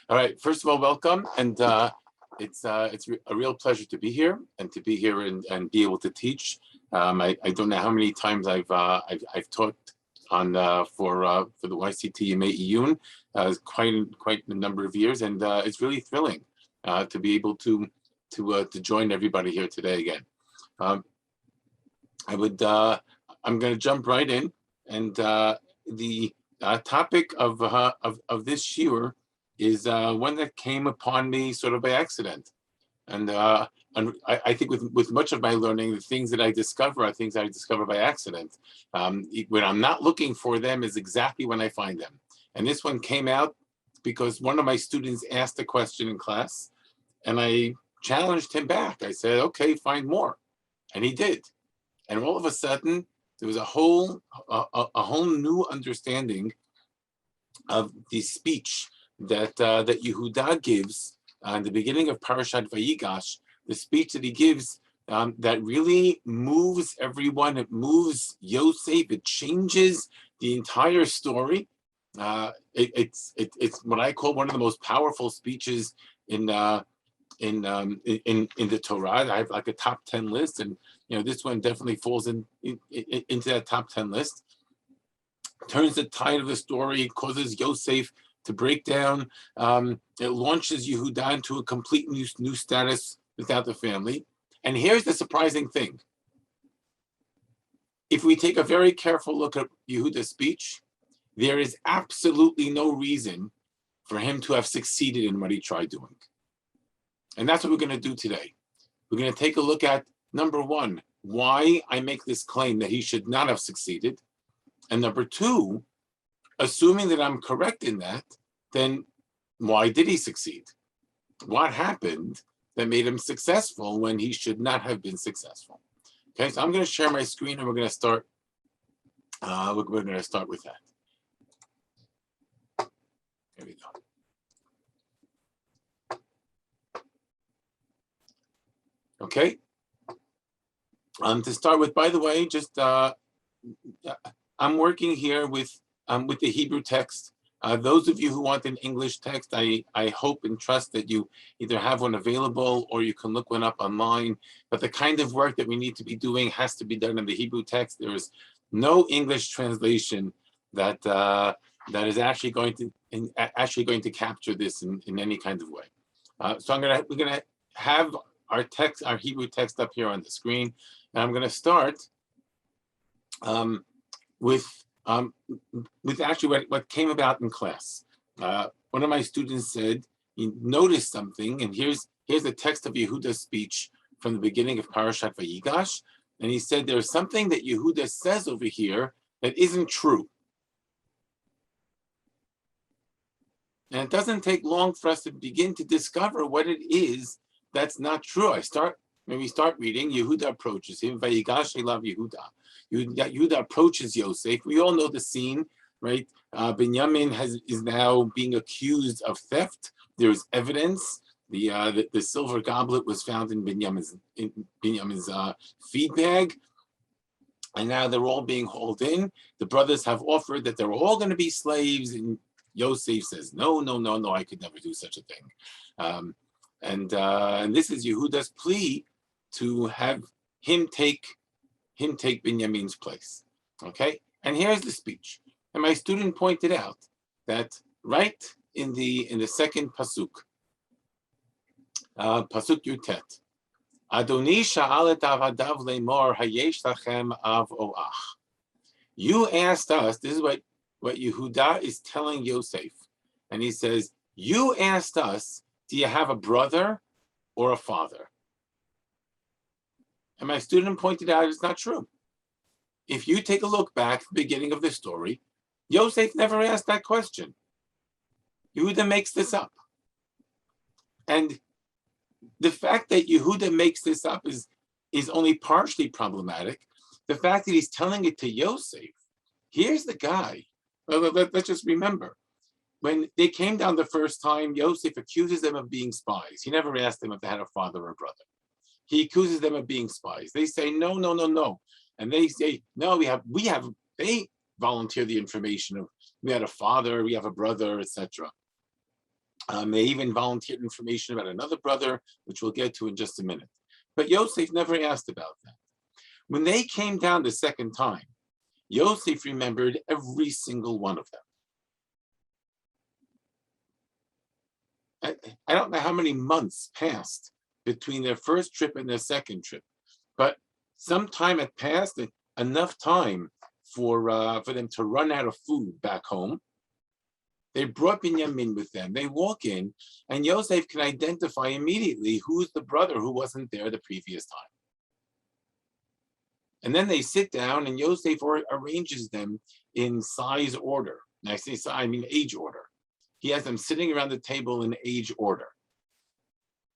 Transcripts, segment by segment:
All right. First of all, welcome, and it's a real pleasure to be here and and be able to teach. I don't know how many times I've taught on for the Yeshivat Yemei Iyun, quite a number of years, and it's really thrilling to be able to join everybody here today again. I'm going to jump right in, and the topic of this shiur is one that came upon me sort of by accident, and I think with much of my learning, the things that I discover are things I discover by accident. When I'm not looking for them is exactly when I find them. And this one came out because one of my students asked a question in class, and I challenged him back. I said, "Okay, find more," and he did. And all of a sudden, there was a whole new understanding of the speech that Yehuda gives in the beginning of Parashat Vayigash, the speech that he gives that really moves everyone. It moves Yosef. It changes the entire story. It's what I call one of the most powerful speeches in the Torah. I have like a top 10 list, and this one definitely falls into that top 10 list. Turns the tide of the story, causes Yosef to break down. It launches Yehuda into a complete new status without the family. And here's the surprising thing. If we take a very careful look at Yehuda's speech, there is absolutely no reason for him to have succeeded in what he tried doing. And that's what we're going to do today. We're going to take a look at, number one, why I make this claim that he should not have succeeded. And number two, assuming that I'm correct in that, then why did he succeed? What happened that made him successful when he should not have been successful? Okay, so I'm going to share my screen, and we're going to start. We're going to start with that. There we go. Okay. To start with, by the way, just I'm working here with the Hebrew text. Those of you who want an English text, I hope and trust that you either have one available or you can look one up online. But the kind of work that we need to be doing has to be done in the Hebrew text. There is no English translation that is actually going to capture this in any kind of way. So we're gonna have our Hebrew text up here on the screen, and I'm going to start with actually what came about in class. One of my students said he noticed something, and here's the text of Yehuda's speech from the beginning of Parashat Vayigash, and he said there's something that Yehuda says over here that isn't true. And it doesn't take long for us to begin to discover what it is that's not true. When we start reading, Yehuda approaches him. Vayigash elav Yehuda. Yehuda approaches Yosef. We all know the scene, right? Binyamin is now being accused of theft. There is evidence. The silver goblet was found in Binyamin's feed bag, and now they're all being hauled in. The brothers have offered that they're all going to be slaves, and Yosef says, "No, I could never do such a thing." And this is Yehuda's plea to have him take Binyamin's place. Okay, and here's the speech. And my student pointed out that right in the second pasuk, pasuk Yutet, Adoni sha'al et avadav lemor hayesh lachem av o ach. You asked us. This is what Yehuda is telling Yosef, and he says, "You asked us, do you have a brother or a father?" And my student pointed out it's not true. If you take a look back at the beginning of the story, Yosef never asked that question. Yehuda makes this up. And the fact that Yehuda makes this up is only partially problematic. The fact that he's telling it to Yosef, here's the guy. Let's just remember, when they came down the first time, Yosef accuses them of being spies. He never asked them if they had a father or a brother. He accuses them of being spies. They say, no. And they say, no, they volunteer the information of we had a father, we have a brother, etc. They even volunteered information about another brother, which we'll get to in just a minute. But Yosef never asked about that. When they came down the second time, Yosef remembered every single one of them. I don't know how many months passed between their first trip and their second trip, but some time had passed, enough time for them to run out of food back home. They brought Binyamin with them. They walk in, and Yosef can identify immediately who's the brother who wasn't there the previous time. And then they sit down, and Yosef arranges them in size order. And I say size, I mean age order. He has them sitting around the table in age order.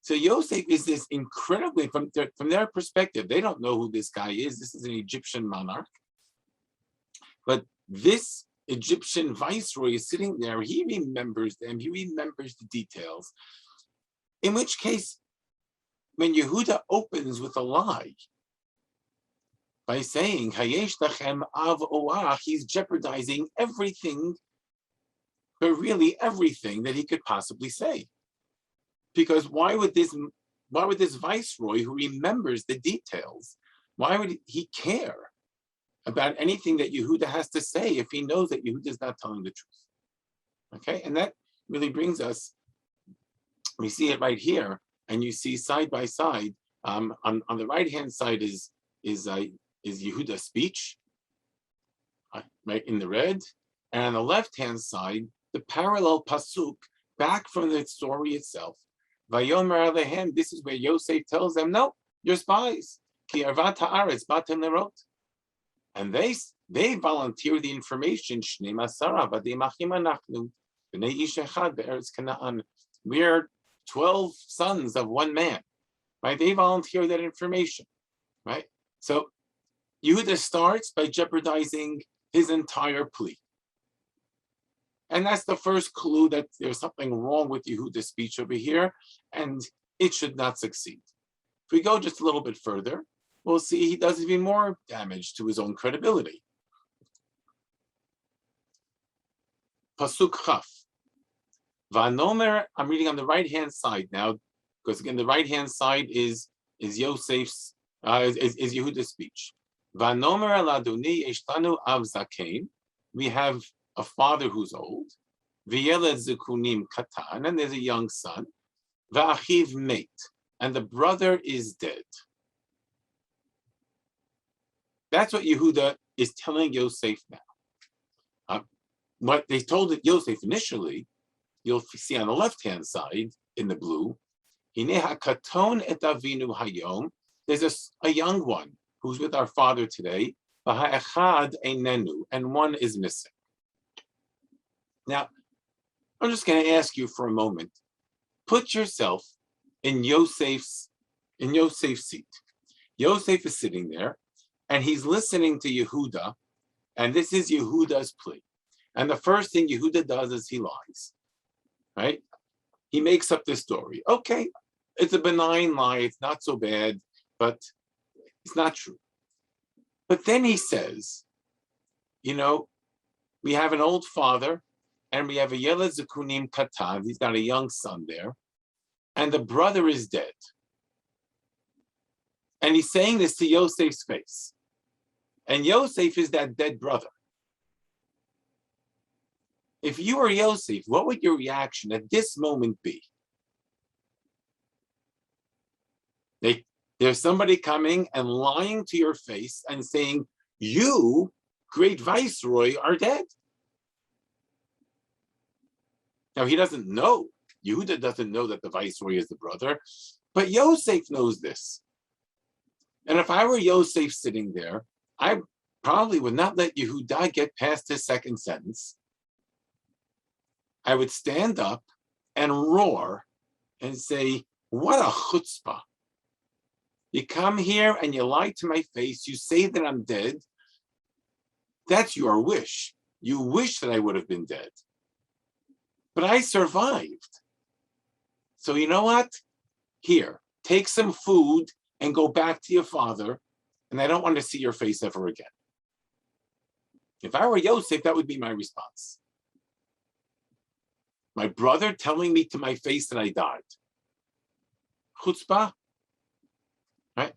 So Yosef is this incredibly, from their perspective, they don't know who this guy is. This is an Egyptian monarch. But this Egyptian viceroy is sitting there. He remembers them. He remembers the details. In which case, when Yehuda opens with a lie by saying, Hayesh lachem av oach, he's jeopardizing everything, but really everything that he could possibly say. Because why would this viceroy who remembers the details, why would he care about anything that Yehuda has to say if he knows that Yehuda is not telling the truth? Okay, and that really brings us, we see it right here, and you see side by side, on the right-hand side is Yehuda's speech, right in the red, and on the left-hand side, the parallel pasuk back from the story itself. Vayomer alehem, this is where Yosef tells them, no, you're spies. Ki arvat haaretz batem lerot. And they volunteer the information. Shnei masara v'adei achim anachnu b'nei ish echad be'eretz Canaan. We're 12 sons of one man, right? They volunteer that information, right? So Yehuda starts by jeopardizing his entire plea. And that's the first clue that there's something wrong with Yehuda's speech over here, and it should not succeed. If we go just a little bit further, we'll see he does even more damage to his own credibility. Pasuk Chaf. Vanomer, I'm reading on the right-hand side now, because again, the right-hand side is Yosef's, is Yehuda's speech. Vanomer aladuni eshtanu av zakein. We have a father who's old. V'yeled zekunim katan, and there's a young son. V'achiv meit, and the brother is dead. That's what Yehuda is telling Yosef now. What they told Yosef initially, you'll see on the left-hand side in the blue, Hine hakaton et avinu hayom. There's a young one who's with our father today. V'ha'echad einenu, and one is missing. Now, I'm just going to ask you for a moment. Put yourself in Yosef's seat. Yosef is sitting there, and he's listening to Yehuda, and this is Yehuda's plea. And the first thing Yehuda does is he lies, right? He makes up this story. Okay, it's a benign lie. It's not so bad, but it's not true. But then he says, we have an old father, and we have a Yeled Zekunim Katan. He's got a young son there, and the brother is dead. And he's saying this to Yosef's face. And Yosef is that dead brother. If you were Yosef, what would your reaction at this moment be? There's somebody coming and lying to your face and saying, you, great viceroy, are dead. Now, he doesn't know. Yehuda doesn't know that the viceroy is the brother, but Yosef knows this. And if I were Yosef sitting there, I probably would not let Yehuda get past his second sentence. I would stand up and roar and say, what a chutzpah. You come here and you lie to my face. You say that I'm dead. That's your wish. You wish that I would have been dead. But I survived. So you know what? Here, take some food and go back to your father, and I don't want to see your face ever again. If I were Yosef, that would be my response. My brother telling me to my face that I died. Chutzpah, right?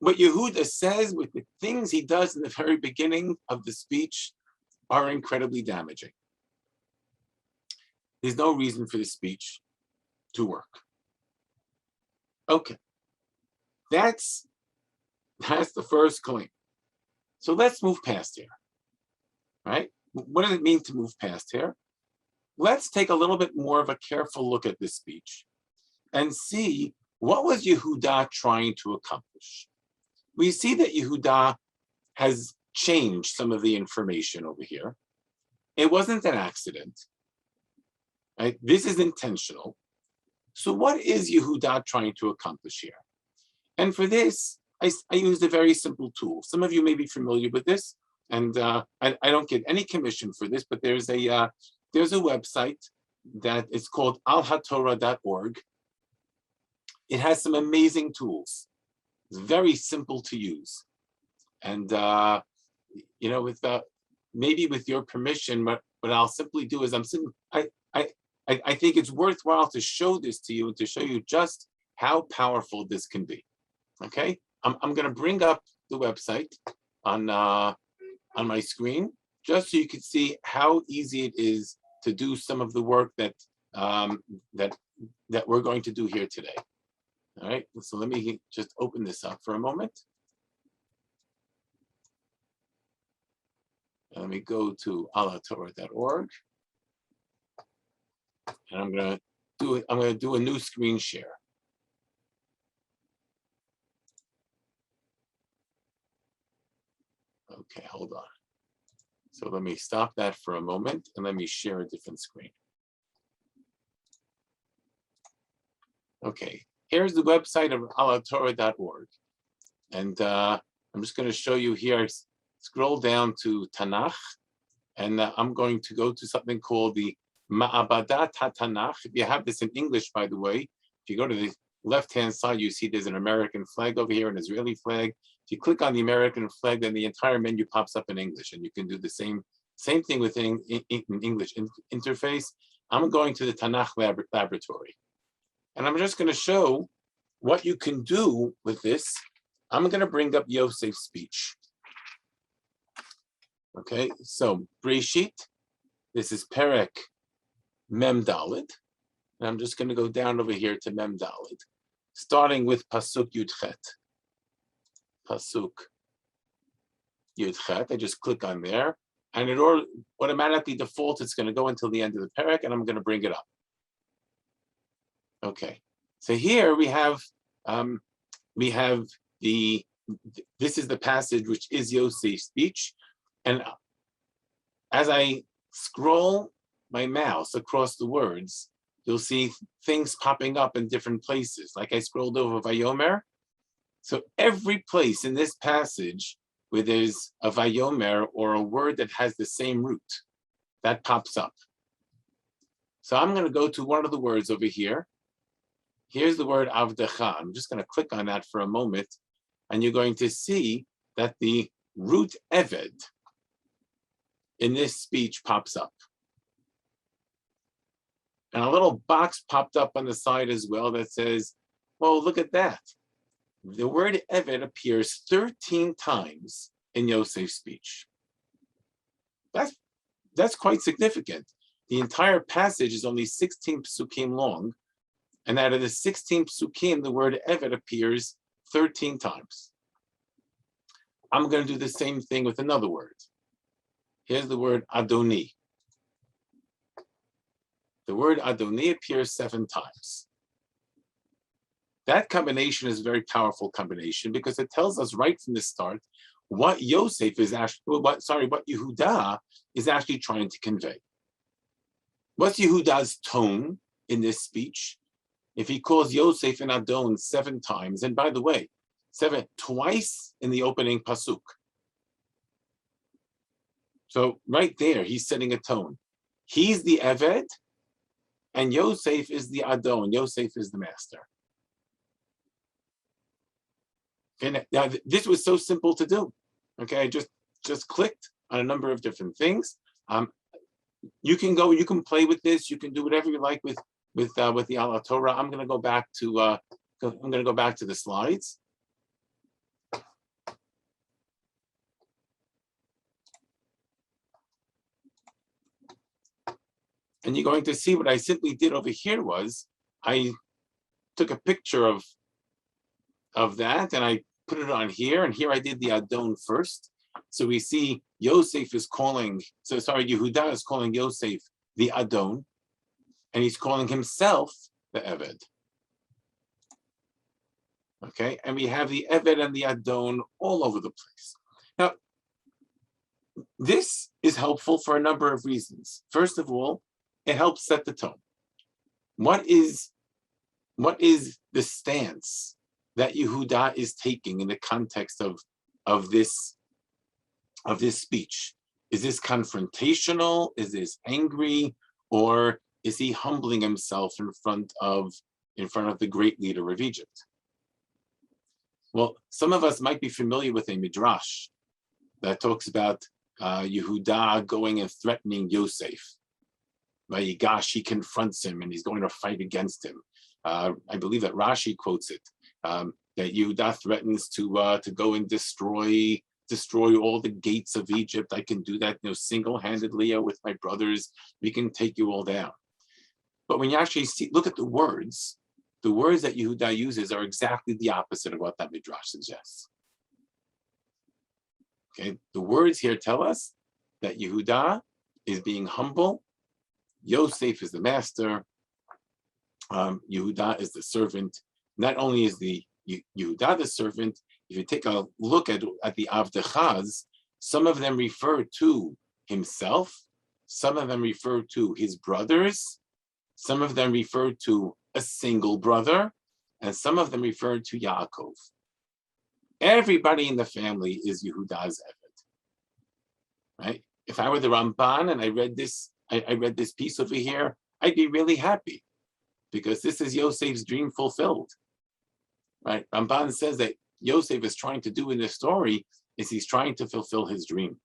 What Yehuda says with the things he does in the very beginning of the speech are incredibly damaging. There's no reason for the speech to work. Okay, that's the first claim. So let's move past here, right? What does it mean to move past here? Let's take a little bit more of a careful look at this speech and see what was Yehuda trying to accomplish. We see that Yehuda has changed some of the information over here. It wasn't an accident, right? This is intentional. So what is Yehuda trying to accomplish here? And for this, I used a very simple tool. Some of you may be familiar with this, and I don't get any commission for this, but there's a website that is called alhatorah.org. It has some amazing tools. It's very simple to use. And with maybe with your permission, what I'll simply do is I think it's worthwhile to show this to you and to show you just how powerful this can be. Okay, I'm going to bring up the website on my screen just so you can see how easy it is to do some of the work that we're going to do here today. All right, so let me just open this up for a moment. Let me go to alhatorah.org, and I'm going to do a new screen share. Okay, hold on. So let me stop that for a moment and let me share a different screen. Okay, here's the website of alhatorah.org. And I'm just going to show you here, scroll down to Tanakh, and I'm going to go to something called the Ma'abadat HaTanakh. If you have this in English, by the way, if you go to the left-hand side, you see there's an American flag over here, an Israeli flag. If you click on the American flag, then the entire menu pops up in English, and you can do the same thing with in English interface. I'm going to the Tanakh laboratory, and I'm just going to show what you can do with this. I'm going to bring up Yosef's speech. Okay, so Breshit, this is Perek Mem Dalet, and I'm just going to go down over here to Mem Dalet, starting with Pasuk Yudchet. Pasuk Yudchet. I just click on there, and it automatically defaults. It's going to go until the end of the Perek, and I'm going to bring it up. Okay, so here we have this is the passage which is Yosef's speech, and as I scroll my mouse across the words, you'll see things popping up in different places. Like I scrolled over Vayomer. So every place in this passage where there's a Vayomer or a word that has the same root, that pops up. So I'm going to go to one of the words over here. Here's the word Avdecha. I'm just going to click on that for a moment, and you're going to see that the root Eved in this speech pops up. And a little box popped up on the side as well that says, well, look at that. The word Eved appears 13 times in Yosef's speech. That's quite significant. The entire passage is only 16 psukim long, and out of the 16 psukim, the word Eved appears 13 times. I'm going to do the same thing with another word. Here's the word Adoni. The word Adoni appears 7 times. That combination is a very powerful combination because it tells us right from the start what Yosef is actually, what Yehuda is actually trying to convey. What's Yehuda's tone in this speech? If he calls Yosef an Adon 7 times, and by the way, twice in the opening pasuk. So right there, he's setting a tone. He's the Eved, and Yosef is the Adon. Yosef is the master. And now this was so simple to do. Okay, I just clicked on a number of different things. you can play with this. You can do whatever you like with the Al Torah. I'm going to go back to the slides. And you're going to see what I simply did over here was I took a picture of that and I put it on here. And here I did the Adon first. So we see Yosef is calling, Yehuda is calling Yosef the Adon, and he's calling himself the Eved. Okay, and we have the Eved and the Adon all over the place. Now, this is helpful for a number of reasons. First of all, it helps set the tone. What is the stance that Yehuda is taking in the context of this speech? Is this confrontational? Is this angry? Or is he humbling himself in front of the great leader of Egypt? Well, some of us might be familiar with a midrash that talks about Yehuda going and threatening Yosef. Vayigash, he confronts him and he's going to fight against him. I believe that Rashi quotes it, that Yehuda threatens to go and destroy all the gates of Egypt. I can do that, single-handedly with my brothers. We can take you all down. But when you actually look at the words that Yehuda uses are exactly the opposite of what that midrash suggests. Okay, the words here tell us that Yehuda is being humble. Yosef is the master. Yehuda is the servant. Not only is the Yehuda the servant, if you take a look at the Avdechaz, some of them refer to himself, some of them refer to his brothers, some of them refer to a single brother, and some of them refer to Yaakov. Everybody in the family is Yehuda's Eved, right? If I were the Ramban and I read this piece over here, I'd be really happy because this is Yosef's dream fulfilled, right? Ramban says that Yosef is trying to do in this story is he's trying to fulfill his dream.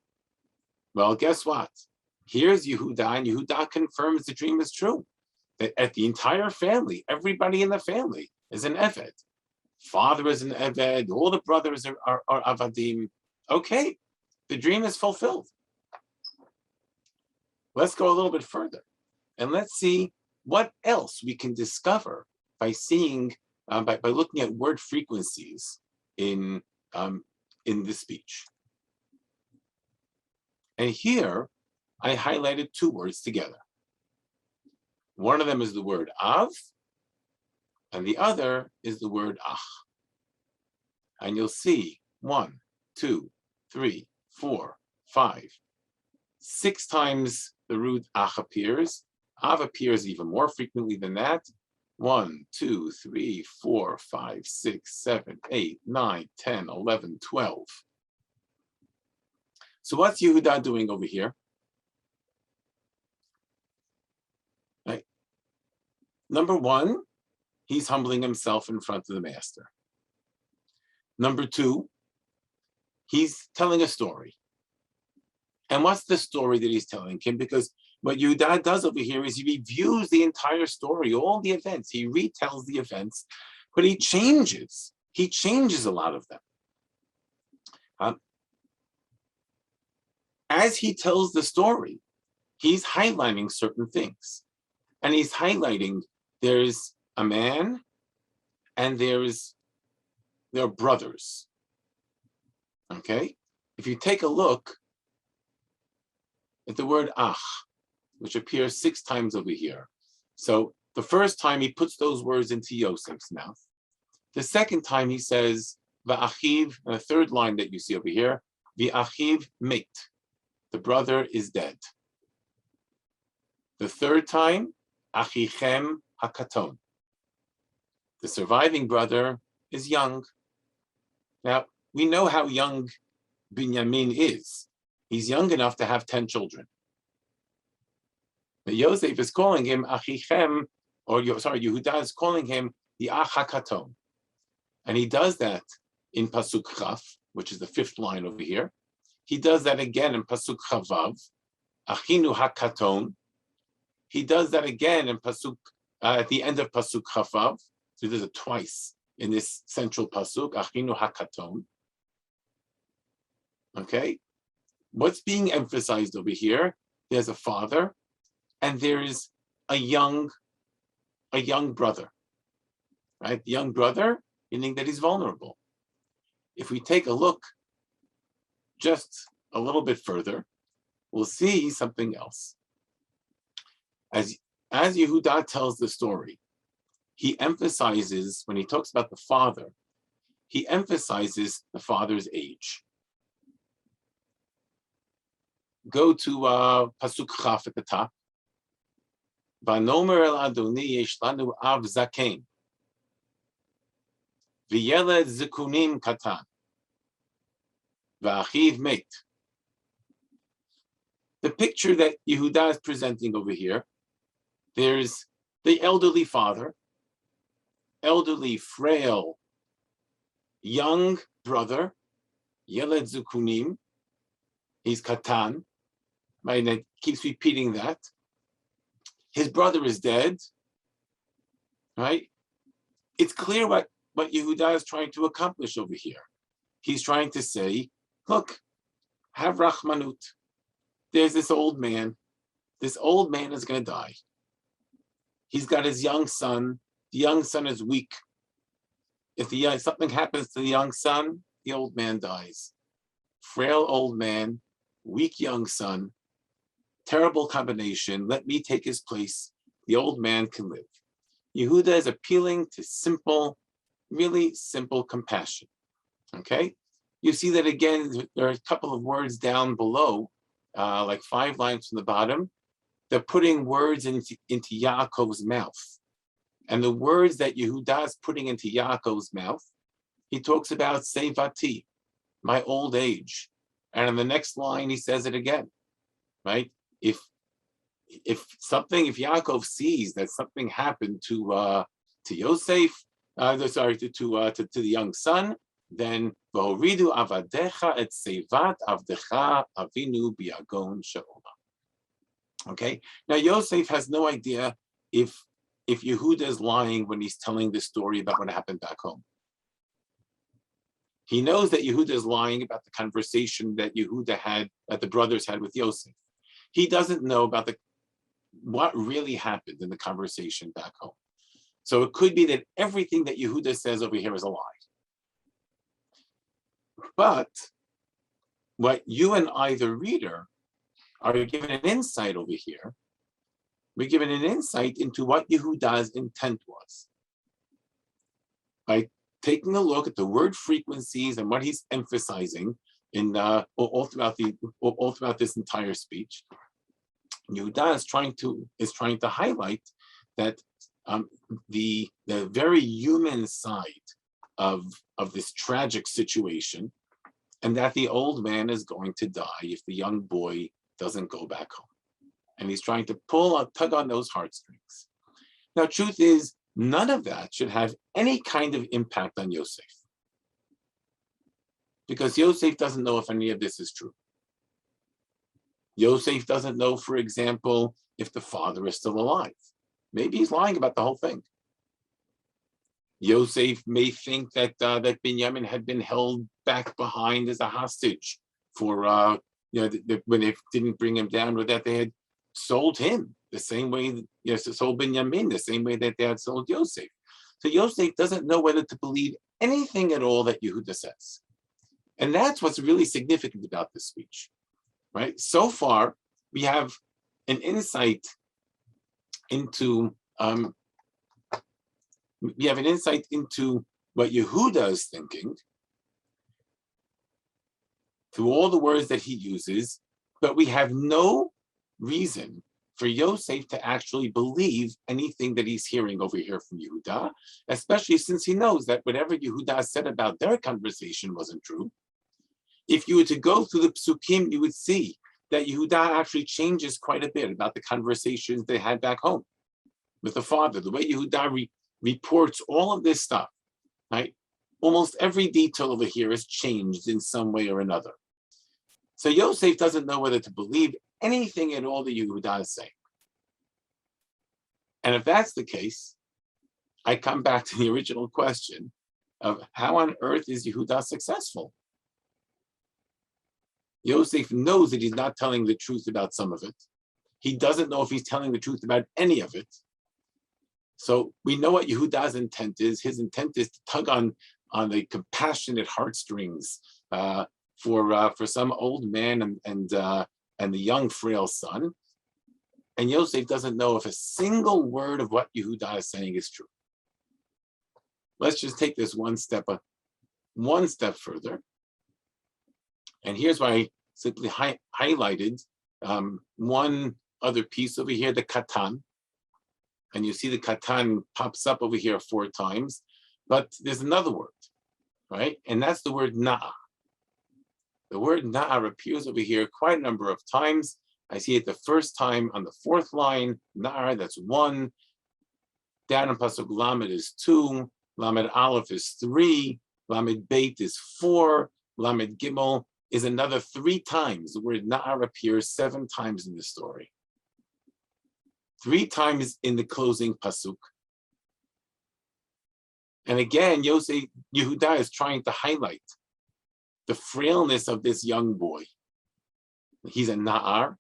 Well, guess what? Here's Yehuda, and Yehuda confirms the dream is true. That at the entire family, everybody in the family is an Eved. Father is an Eved, all the brothers are Avadim. Okay, the dream is fulfilled. Let's go a little bit further and let's see what else we can discover by seeing, by looking at word frequencies in the speech. And here I highlighted two words together. One of them is the word av, and the other is the word ach. And you'll see 1, 2, 3, 4, 5, 6 times the root ach appears. Av appears even more frequently than that. 1, 2, 3, 4, 5, 6, 7, 8, 9, 10, 11, 12. So what's Yehuda doing over here? Right. Number one, he's humbling himself in front of the master. Number two, he's telling a story. And what's the story that he's telling him? Because what Yehuda does over here is he reviews the entire story, all the events. He retells the events, but he changes. He changes a lot of them. As he tells the story, he's highlighting certain things. And he's highlighting there's a man and there are brothers. Okay? If you take a look at the word ach, which appears 6 times over here. So the first time he puts those words into Yosef's mouth. The second time he says, va'achiv, and the third line that you see over here, va'achiv met. The brother is dead. The third time, achichem hakaton. The surviving brother is young. Now, we know how young Binyamin is. He's young enough to have 10 children. But Yosef is calling him achichem, Yehuda is calling him the ach hakaton. And he does that in Pasuk Chaf, which is the 5th line over here. He does that again in Pasuk Chavav, Achinu hakaton. He does that again in pasuk at the end of pasuk Chafav. So he does it twice in this central pasuk. Achinu hakaton. Okay, what's being emphasized over here? There's a father, and there is a young brother. Right, the young brother, meaning that he's vulnerable. If we take a look just a little bit further, we'll see something else. As Yehuda tells the story, he emphasizes, when he talks about the father, he emphasizes the father's age. Go to Pasuk Chaf at the top. Vanomer el Adoni yesh lanu av zaken, v'yeled zikunim katan, v'achiv met. The picture that Yehuda is presenting over here, there's the elderly father, elderly, frail, young brother, Yeled Zukunim, he's Katan, right? And it keeps repeating that. His brother is dead, right? It's clear what Yehuda is trying to accomplish over here. He's trying to say, look, have Rachmanut. There's this old man. This old man is going to die. He's got his young son. The young son is weak. If something happens to the young son, the old man dies. Frail old man, weak young son. Terrible combination. Let me take his place. The old man can live. Yehuda is appealing to simple, really simple compassion. Okay? You see that again, there are a couple of words down below, like 5 lines from the bottom. They're putting words into Yaakov's mouth. And the words that Yehuda is putting into Yaakov's mouth, he talks about Sevati, my old age. And in the next line, he says it again, right? If Yaakov sees that something happened to Yosef, to the young son, then V'horidu avadecha et sevat avdecha avinu biagon she'olam. Okay. Now Yosef has no idea if Yehuda is lying when he's telling this story about what happened back home. He knows that Yehuda is lying about the conversation that the brothers had with Yosef. He doesn't know about what really happened in the conversation back home. So it could be that everything that Yehuda says over here is a lie. But what you and I, the reader, are given an insight over here. We're given an insight into what Yehuda's intent was. By taking a look at the word frequencies and what he's emphasizing in all throughout this entire speech, Yehuda is trying to highlight that the very human side of this tragic situation, and that the old man is going to die if the young boy doesn't go back home. And he's trying to tug on those heartstrings. Now, truth is, none of that should have any kind of impact on Yosef, because Yosef doesn't know if any of this is true. Yosef doesn't know, for example, if the father is still alive. Maybe he's lying about the whole thing. Yosef may think that Binyamin had been held back behind as a hostage for when they didn't bring him down, or that they had sold him the same way, sold Binyamin the same way that they had sold Yosef. So Yosef doesn't know whether to believe anything at all that Yehuda says. And that's what's really significant about this speech, right? So far, we have an insight into what Yehuda is thinking through all the words that he uses, but we have no reason for Yosef to actually believe anything that he's hearing over here from Yehuda, especially since he knows that whatever Yehuda said about their conversation wasn't true. If you were to go through the psukim, you would see that Yehuda actually changes quite a bit about the conversations they had back home with the father. The way Yehuda reports all of this stuff, right? Almost every detail over here is changed in some way or another. So Yosef doesn't know whether to believe anything at all that Yehuda is saying. And if that's the case, I come back to the original question of how on earth is Yehuda successful? Yosef knows that he's not telling the truth about some of it. He doesn't know if he's telling the truth about any of it. So we know what Yehuda's intent is. His intent is to tug on the compassionate heartstrings for some old man and the young frail son. And Yosef doesn't know if a single word of what Yehuda is saying is true. Let's just take this one step further. And here's why I simply highlighted one other piece over here, the katan. And you see the katan pops up over here 4 times, but there's another word, right? And that's the word na'a. The word na'a appears over here quite a number of times. I see it the first time on the 4th line, na'a, that's 1. Down in Pasuk Lamed is 2. Lamed Aleph is 3. Lamed Beit is 4. Lamed Gimel is another 3 times. The word na'a appears 7 times in the story. 3 times in the closing pasuk. And again, Yehuda is trying to highlight the frailness of this young boy. He's a na'ar,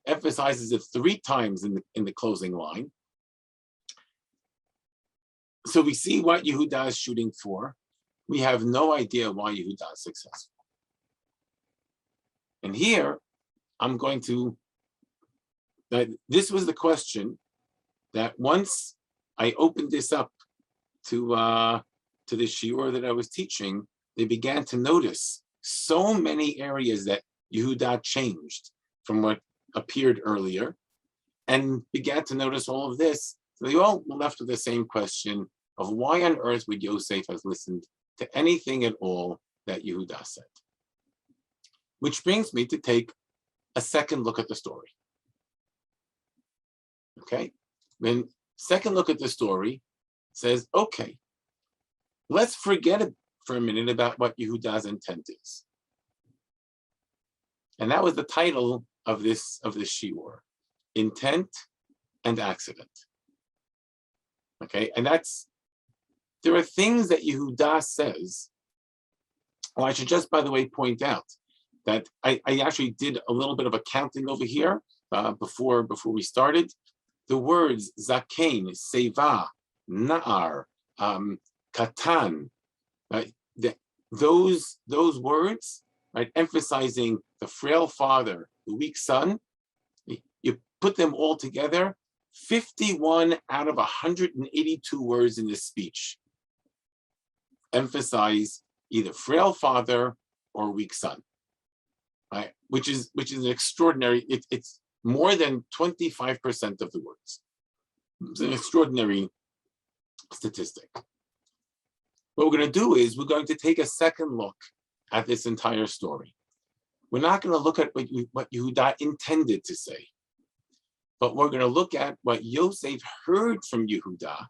emphasizes it 3 times in the closing line. So we see what Yehuda is shooting for. We have no idea why Yehuda is successful. And here, I'm going to this was the question that once I opened this up to the shiur that I was teaching, they began to notice so many areas that Yehuda changed from what appeared earlier, and began to notice all of this. So they all were left with the same question of why on earth would Yosef have listened to anything at all that Yehuda said? Which brings me to take a second look at the story. Okay, when second look at the story says, okay, let's forget for a minute about what Yehuda's intent is. And that was the title of this shiur, Intent and Accident. Okay, and there are things that Yehuda says. Well, I should just, by the way, point out that I actually did a little bit of accounting over here before we started. The words zakein, seva, na'ar, katan, right? Those words, right, emphasizing the frail father, the weak son, you put them all together, 51 out of 182 words in this speech emphasize either frail father or weak son, right? Which is an extraordinary. It's more than 25% of the words. It's an extraordinary statistic. What we're going to do is we're going to take a second look at this entire story. We're not going to look at what Yehuda intended to say, but we're going to look at what Yosef heard from Yehuda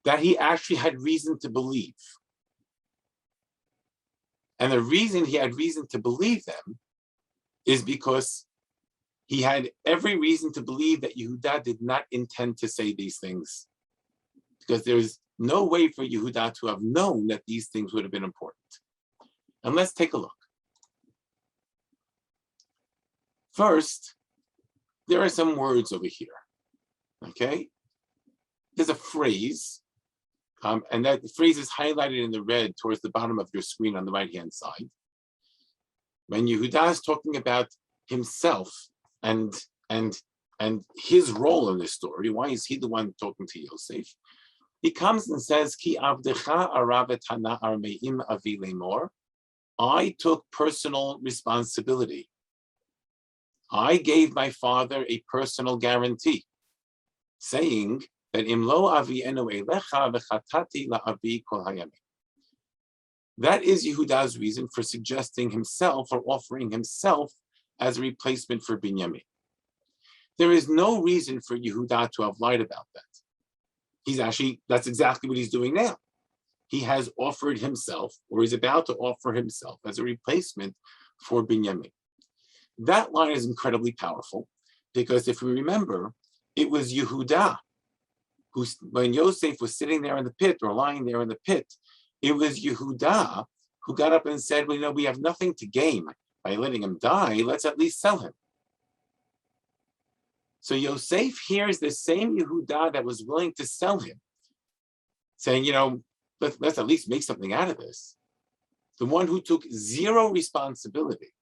that he actually had reason to believe. And the reason he had reason to believe them is because he had every reason to believe that Yehuda did not intend to say these things, because there's no way for Yehuda to have known that these things would have been important. And let's take a look. First, there are some words over here, okay? There's a phrase, and that phrase is highlighted in the red towards the bottom of your screen on the right-hand side. When Yehuda is talking about himself and his role in this story, why is he the one talking to Yosef? He comes and says, Ki avdecha aravet hana'ar me'im avi lemor. I took personal responsibility. I gave my father a personal guarantee, saying that imlo avienu elecha v'chatati la'avi kol hayamim. That is Yehuda's reason for suggesting himself or offering himself as a replacement for Binyamin. There is no reason for Yehuda to have lied about that. That's exactly what he's doing now. He has offered himself, or he's about to offer himself as a replacement for Binyamin. That line is incredibly powerful because if we remember, it was Yehuda who, when Yosef was sitting there in the pit or lying there in the pit, it was Yehuda who got up and said, well, we have nothing to gain by letting him die. Let's at least sell him. So Yosef hears the same Yehuda that was willing to sell him, saying, let's at least make something out of this. The one who took zero responsibility.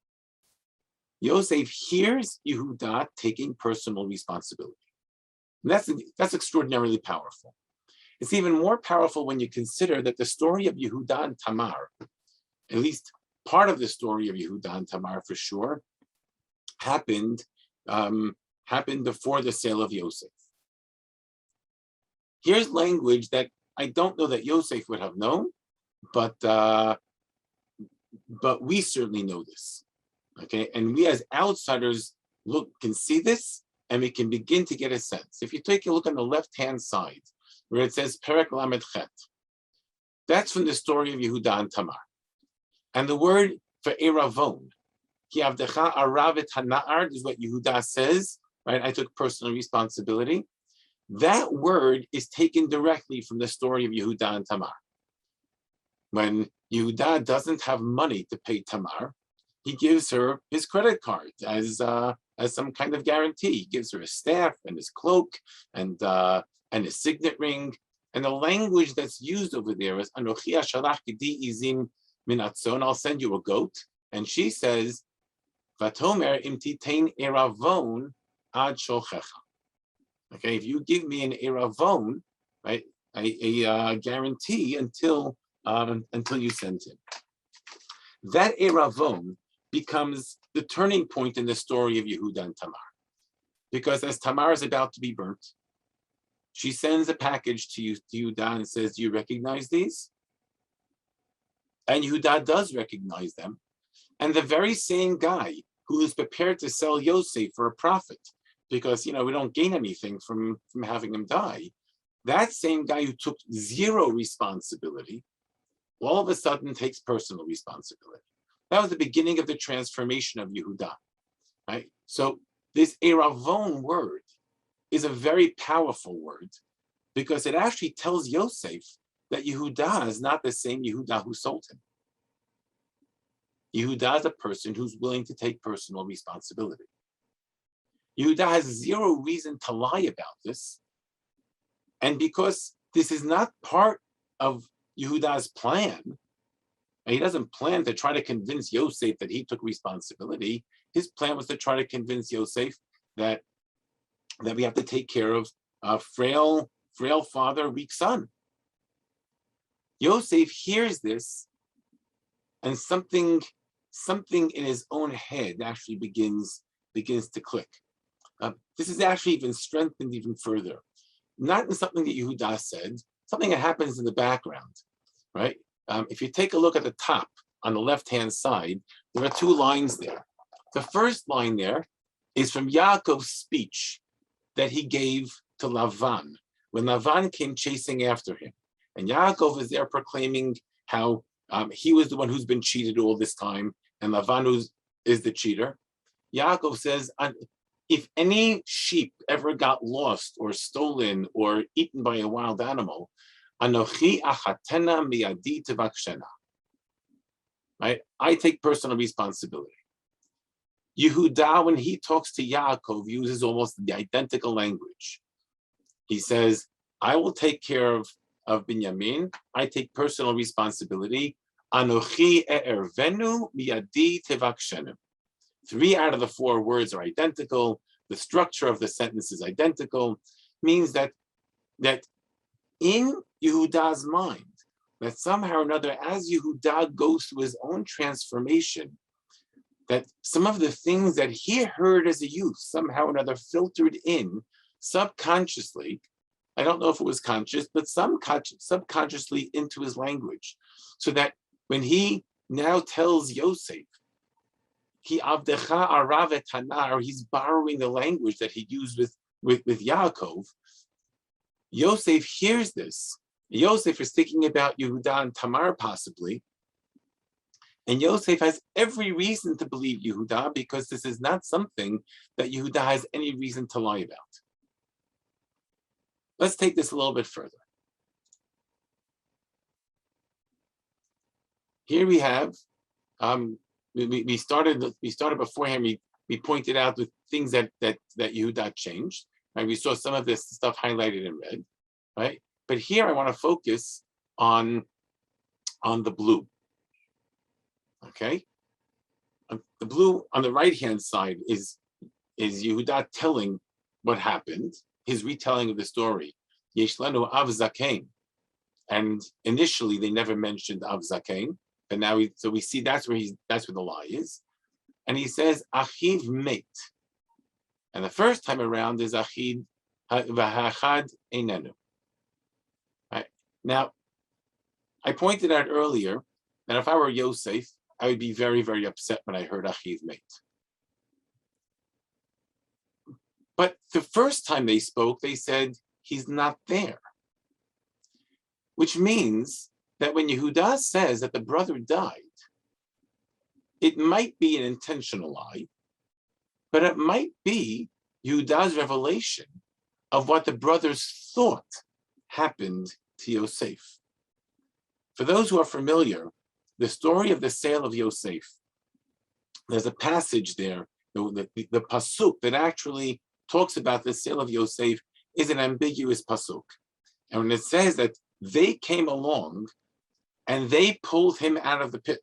Yosef hears Yehuda taking personal responsibility. And that's extraordinarily powerful. It's even more powerful when you consider that the story of Yehuda and Tamar, at least part of the story of Yehuda and Tamar for sure, happened before the sale of Yosef. Here's language that I don't know that Yosef would have known, but we certainly know this. Okay, and we as outsiders can see this, and we can begin to get a sense. If you take a look on the left-hand side, where it says Perek Lamed Chet, that's from the story of Yehuda and Tamar. And the word for Eravon, Ki Avdecha Aravet Hana'ar, is what Yehuda says, right? I took personal responsibility. That word is taken directly from the story of Yehuda and Tamar. When Yehuda doesn't have money to pay Tamar, he gives her his credit card as some kind of guarantee. He gives her his staff and his cloak and his signet ring. And the language that's used over there is Anochi ashalach kedi izim min atzon. I'll send you a goat. And she says, Vatomer im titein eravon ad sholchecha. Okay, if you give me an eravon, right, a guarantee until you send him. That eravon becomes the turning point in the story of Yehuda and Tamar. Because as Tamar is about to be burnt, she sends a package to Yehuda and says, do you recognize these? And Yehuda does recognize them. And the very same guy who is prepared to sell Yosef for a profit, because we don't gain anything from having him die, that same guy who took zero responsibility, all of a sudden takes personal responsibility. That was the beginning of the transformation of Yehuda, right? So this Eravon word is a very powerful word because it actually tells Yosef that Yehuda is not the same Yehuda who sold him. Yehuda is a person who's willing to take personal responsibility. Yehuda has zero reason to lie about this. And because this is not part of Yehuda's plan, and he doesn't plan to try to convince Yosef that he took responsibility. His plan was to try to convince Yosef that we have to take care of a frail father, weak son. Yosef hears this, and something in his own head actually begins to click. This is actually even strengthened even further. Not in something that Yehuda said, something that happens in the background, right? If you take a look at the top on the left-hand side, there are two lines there. The first line there is from Yaakov's speech that he gave to Lavan when Lavan came chasing after him. And Yaakov is there proclaiming how he was the one who's been cheated all this time, and Lavan is the cheater. Yaakov says, if any sheep ever got lost or stolen or eaten by a wild animal, Anochi achatena miyadi tevakshena. Right? I take personal responsibility. Yehuda, when he talks to Yaakov, uses almost the identical language. He says, I will take care of Binyamin. I take personal responsibility. Anochi e'ervenu miyadi tevakshenu. 3 out of the 4 words are identical. The structure of the sentence is identical. Means that in Yehuda's mind, that somehow or another, as Yehuda goes through his own transformation, that some of the things that he heard as a youth somehow or another filtered in subconsciously. I don't know if it was conscious, but subconsciously into his language. So that when he now tells Yosef, Ki avdecha aravet hanar, he's borrowing the language that he used with Yaakov. Yosef hears this. Yosef is thinking about Yehuda and Tamar possibly. And Yosef has every reason to believe Yehuda because this is not something that Yehuda has any reason to lie about. Let's take this a little bit further. Here we have, we started beforehand. We pointed out the things that Yehuda changed. Right? We saw some of this stuff highlighted in red, right? But here I want to focus on the blue. Okay, the blue on the right-hand side is Yehuda telling what happened, his retelling of the story. Yesh lanu av zaken, and initially they never mentioned av zaken, but now we see that's where the lie is, and he says achiv mate, and the first time around is achiv v'hachad einenu. Right now, I pointed out earlier that if I were Yosef, I would be very, very upset when I heard achiv mate. But the first time they spoke, they said he's not there, which means that when Yehuda says that the brother died, it might be an intentional lie, but it might be Yehuda's revelation of what the brothers thought happened to Yosef. For those who are familiar, the story of the Sale of Yosef, there's a passage there, the pasuk that actually talks about the Sale of Yosef is an ambiguous pasuk. And when it says that they came along and they pulled him out of the pit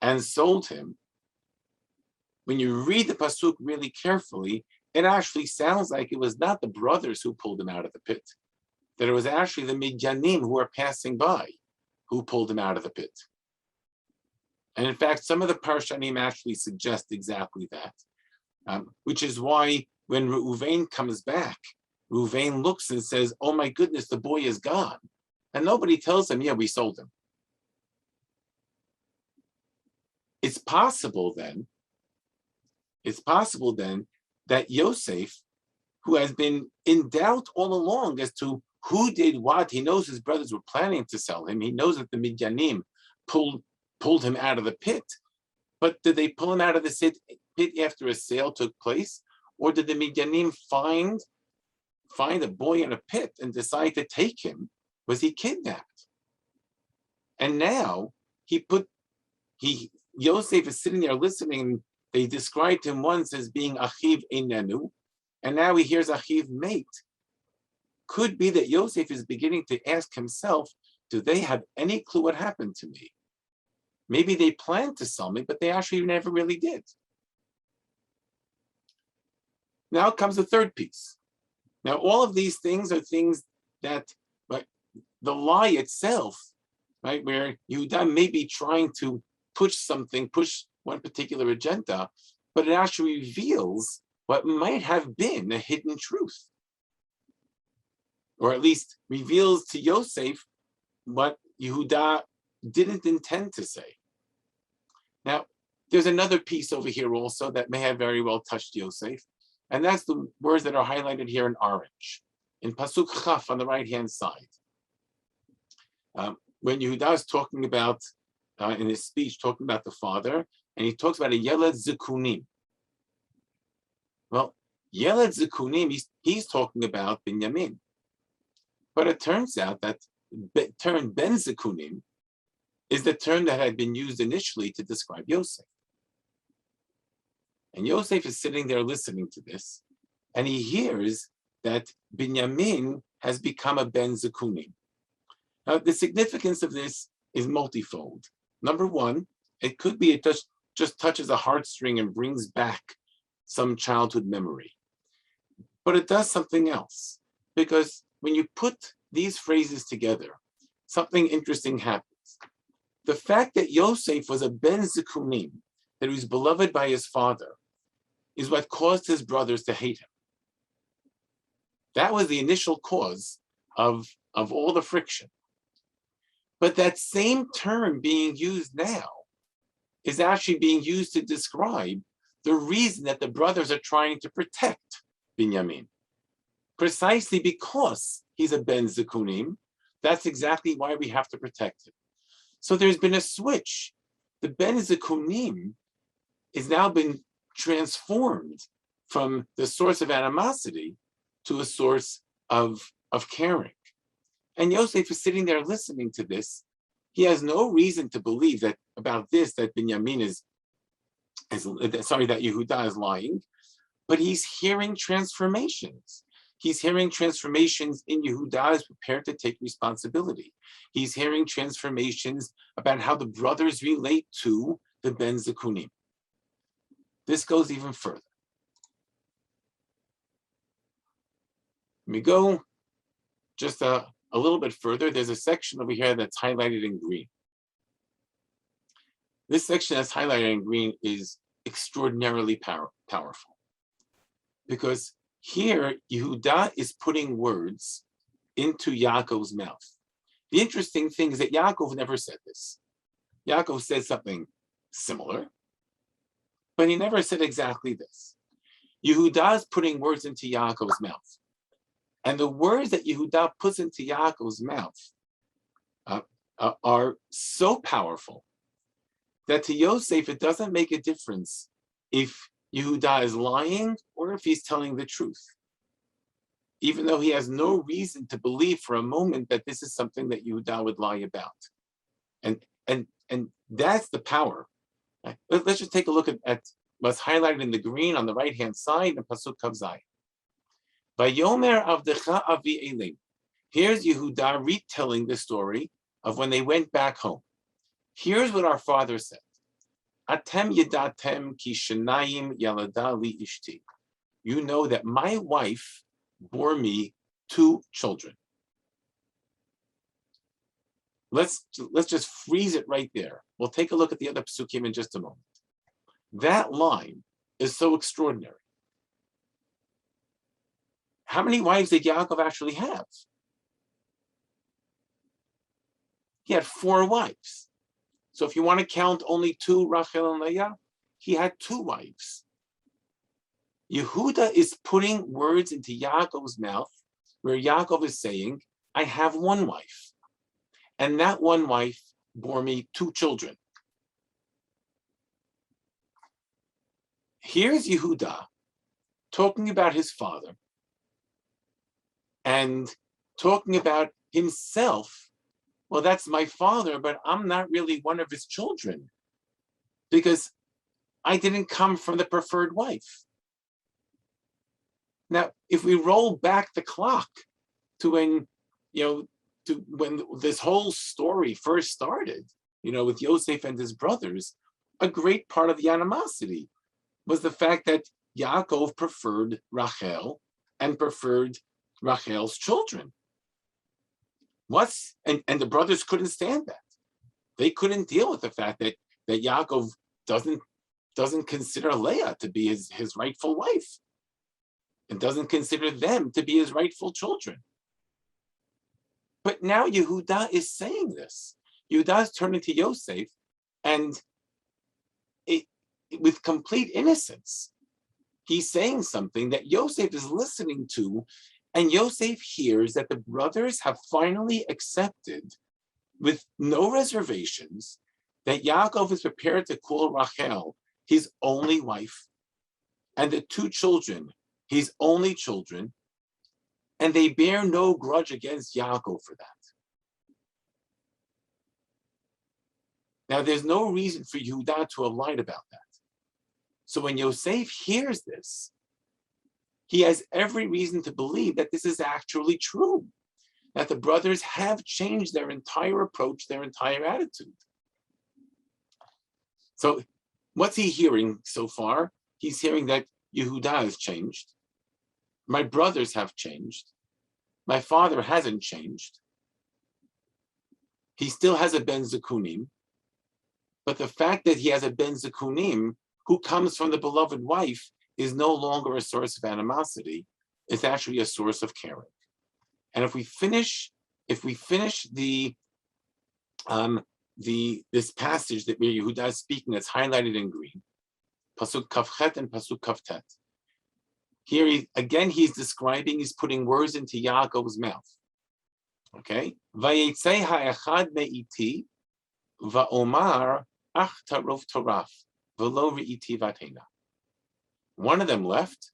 and sold him, when you read the pasuk really carefully, it actually sounds like it was not the brothers who pulled him out of the pit, that it was actually the Midyanim who were passing by who pulled him out of the pit. And in fact, some of the Parshanim actually suggest exactly that, which is why when Reuven comes back, Reuven looks and says, oh my goodness, the boy is gone. And nobody tells him, yeah, we sold him. It's possible then that Yosef, who has been in doubt all along as to who did what, he knows his brothers were planning to sell him. He knows that the Midyanim pulled him out of the pit. But did they pull him out of the pit after a sale took place? Or did the Midyanim find a boy in a pit and decide to take him? Was he kidnapped? And now Yosef is sitting there listening. They described him once as being achiv einenu, and now he hears achiv mate. Could be that Yosef is beginning to ask himself, do they have any clue what happened to me? Maybe they planned to sell me, but they actually never really did. Now comes the third piece. Now, all of these things are things that, right, the lie itself, right, where Yehuda may be trying to push one particular agenda, but it actually reveals what might have been a hidden truth, or at least reveals to Yosef what Yehuda didn't intend to say. Now, there's another piece over here also that may have very well touched Yosef, and that's the words that are highlighted here in orange, in Pasuk Chaf on the right-hand side. When Yehuda is talking about, in his speech, talking about the father, and he talks about a Yeled Zikunim. Well, Yeled Zikunim, he's talking about Binyamin. But it turns out that the term Ben Zikunim is the term that had been used initially to describe Yosef. And Yosef is sitting there listening to this, and he hears that Binyamin has become a Ben Zikunim. Now, the significance of this is multifold. Number one, it could be it just touches a heartstring and brings back some childhood memory. But it does something else, because when you put these phrases together, something interesting happens. The fact that Yosef was a Ben Zikunim, that he was beloved by his father, is what caused his brothers to hate him. That was the initial cause of all the friction. But that same term being used now is actually being used to describe the reason that the brothers are trying to protect Binyamin. Precisely because he's a Ben Zikunim, that's exactly why we have to protect him. So there's been a switch the Ben Zikunim has now been transformed from the source of animosity to a source of caring. And Yosef is sitting there listening to this. He has no reason to believe that about this, that Binyamin that Yehuda is lying, but he's hearing transformations. He's hearing transformations in Yehuda is prepared to take responsibility. He's hearing transformations about how the brothers relate to the Ben Zikunim. This goes even further. Let me go just a little bit further. There's a section over here that's highlighted in green. This section that's highlighted in green is extraordinarily powerful, because here Yehuda is putting words into Yaakov's mouth. The interesting thing is that Yaakov never said this. Yaakov said something similar, but he never said exactly this. Yehuda is putting words into Yaakov's mouth. And the words that Yehuda puts into Yaakov's mouth are so powerful that to Yosef, it doesn't make a difference if Yehuda is lying or if he's telling the truth, even though he has no reason to believe for a moment that this is something that Yehuda would lie about. And that's the power. Let's just take a look at what's highlighted in the green on the right-hand side in Pasuk Kav Zayin. Vayomer avdecha avi elim. Here's Yehuda retelling the story of when they went back home. Here's what our father said. Atem yedatem ki shenayim yalada li ishti. You know that my wife bore me 2 children. Let's just freeze it right there. We'll take a look at the other psukim in just a moment. That line is so extraordinary. How many wives did Yaakov actually have? He had 4 wives. So if you want to count only 2, Rachel and Leah, he had 2 wives. Yehuda is putting words into Yaakov's mouth where Yaakov is saying, I have 1 wife. And that 1 wife bore me 2 children. Here's Yehuda talking about his father and talking about himself. Well, that's my father, but I'm not really one of his children because I didn't come from the preferred wife. Now, if we roll back the clock to when this whole story first started, with Yosef and his brothers, a great part of the animosity was the fact that Yaakov preferred Rachel and preferred Rachel's children. And the brothers couldn't stand that. They couldn't deal with the fact that Yaakov doesn't consider Leah to be his rightful wife and doesn't consider them to be his rightful children. But now Yehuda is saying this. Yehuda is turning to Yosef, and with complete innocence, he's saying something that Yosef is listening to, and Yosef hears that the brothers have finally accepted, with no reservations, that Yaakov is prepared to call Rachel his only wife, and the 2 children his only children, and they bear no grudge against Yaakov for that. Now, there's no reason for Yehuda to have lied about that. So when Yosef hears this, he has every reason to believe that this is actually true, that the brothers have changed their entire approach, their entire attitude. So what's he hearing so far? He's hearing that Yehuda has changed. My brothers have changed. My father hasn't changed. He still has a Ben Zikunim. But the fact that he has a Ben Zikunim who comes from the beloved wife is no longer a source of animosity. It's actually a source of caring. And if we finish this passage that Yehuda is speaking, that's highlighted in green, Pasuk Kavchet and Pasuk Kavtet. Here he's describing, he's putting words into Yaakov's mouth. Okay? Vayetzei ha'echad me'iti va'omar Ach tarov toraf, velo re'iti vatena. One of them left.